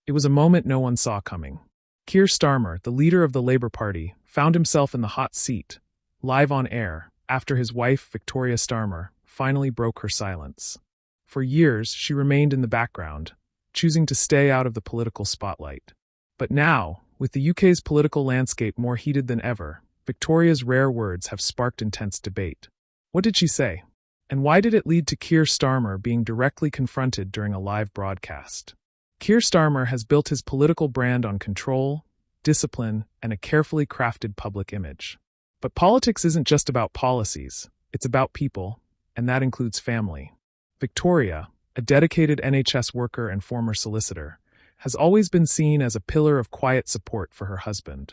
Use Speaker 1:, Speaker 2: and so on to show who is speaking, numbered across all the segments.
Speaker 1: It was a moment no one saw coming. Keir Starmer, the leader of the Labour Party, found himself in the hot seat, live on air, after his wife, Victoria Starmer, finally broke her silence. For years, she remained in the background, choosing to stay out of the political spotlight. But now, with the UK's political landscape more heated than ever, Victoria's rare words have sparked intense debate. What did she say? And why did it lead to Keir Starmer being directly confronted during a live broadcast? Keir Starmer has built his political brand on control, discipline, and a carefully crafted public image. But politics isn't just about policies, it's about people, and that includes family. Victoria, a dedicated NHS worker and former solicitor, has always been seen as a pillar of quiet support for her husband.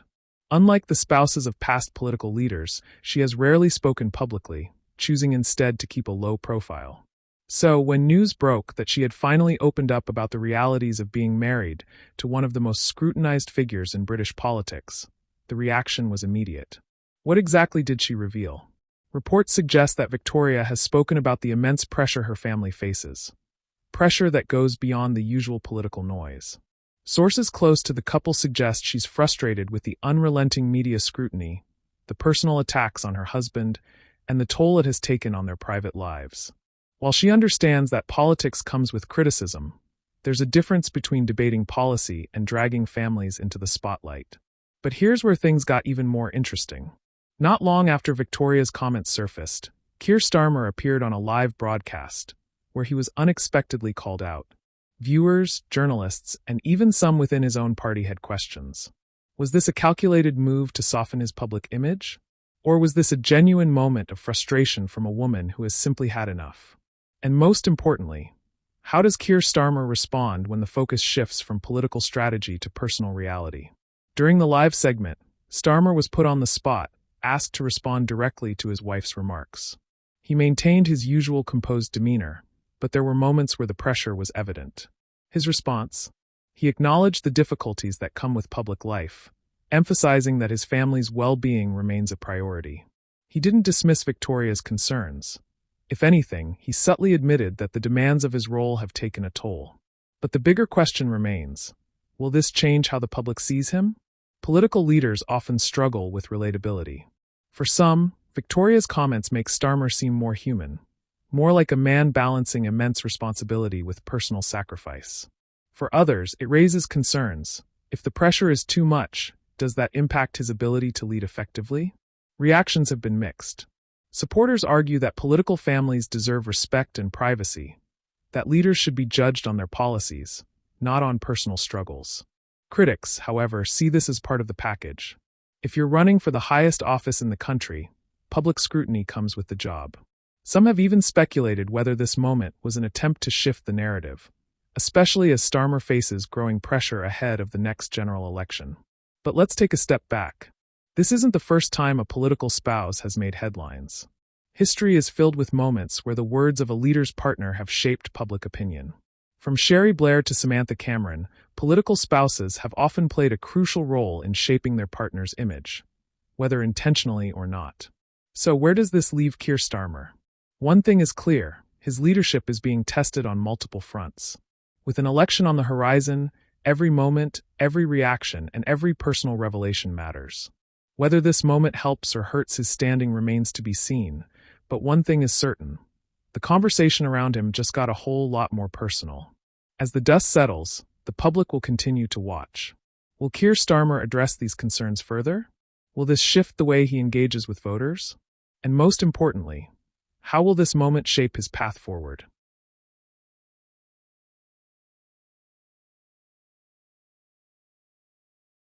Speaker 1: Unlike the spouses of past political leaders, she has rarely spoken publicly, choosing instead to keep a low profile. So, when news broke that she had finally opened up about the realities of being married to one of the most scrutinized figures in British politics, the reaction was immediate. What exactly did she reveal? Reports suggest that Victoria has spoken about the immense pressure her family faces. Pressure that goes beyond the usual political noise. Sources close to the couple suggest she's frustrated with the unrelenting media scrutiny, the personal attacks on her husband, and the toll it has taken on their private lives. While she understands that politics comes with criticism, there's a difference between debating policy and dragging families into the spotlight. But here's where things got even more interesting. Not long after Victoria's comments surfaced, Keir Starmer appeared on a live broadcast, where he was unexpectedly called out. Viewers, journalists, and even some within his own party had questions. Was this a calculated move to soften his public image? Or was this a genuine moment of frustration from a woman who has simply had enough? And most importantly, how does Keir Starmer respond when the focus shifts from political strategy to personal reality? During the live segment, Starmer was put on the spot, asked to respond directly to his wife's remarks. He maintained his usual composed demeanor, but there were moments where the pressure was evident. His response? He acknowledged the difficulties that come with public life, emphasizing that his family's well-being remains a priority. He didn't dismiss Victoria's concerns. If anything, he subtly admitted that the demands of his role have taken a toll. But the bigger question remains: will this change how the public sees him? Political leaders often struggle with relatability. For some, Victoria's comments make Starmer seem more human, more like a man balancing immense responsibility with personal sacrifice. For others, it raises concerns. If the pressure is too much, does that impact his ability to lead effectively? Reactions have been mixed. Supporters argue that political families deserve respect and privacy, that leaders should be judged on their policies, not on personal struggles. Critics, however, see this as part of the package. If you're running for the highest office in the country, public scrutiny comes with the job. Some have even speculated whether this moment was an attempt to shift the narrative, especially as Starmer faces growing pressure ahead of the next general election. But let's take a step back. This isn't the first time a political spouse has made headlines. History is filled with moments where the words of a leader's partner have shaped public opinion. From Sherry Blair to Samantha Cameron, political spouses have often played a crucial role in shaping their partner's image, whether intentionally or not. So where does this leave Keir Starmer? One thing is clear: his leadership is being tested on multiple fronts. With an election on the horizon, every moment, every reaction, and every personal revelation matters. Whether this moment helps or hurts his standing remains to be seen, but one thing is certain: the conversation around him just got a whole lot more personal. As the dust settles, the public will continue to watch. Will Keir Starmer address these concerns further? Will this shift the way he engages with voters? And most importantly, how will this moment shape his path forward?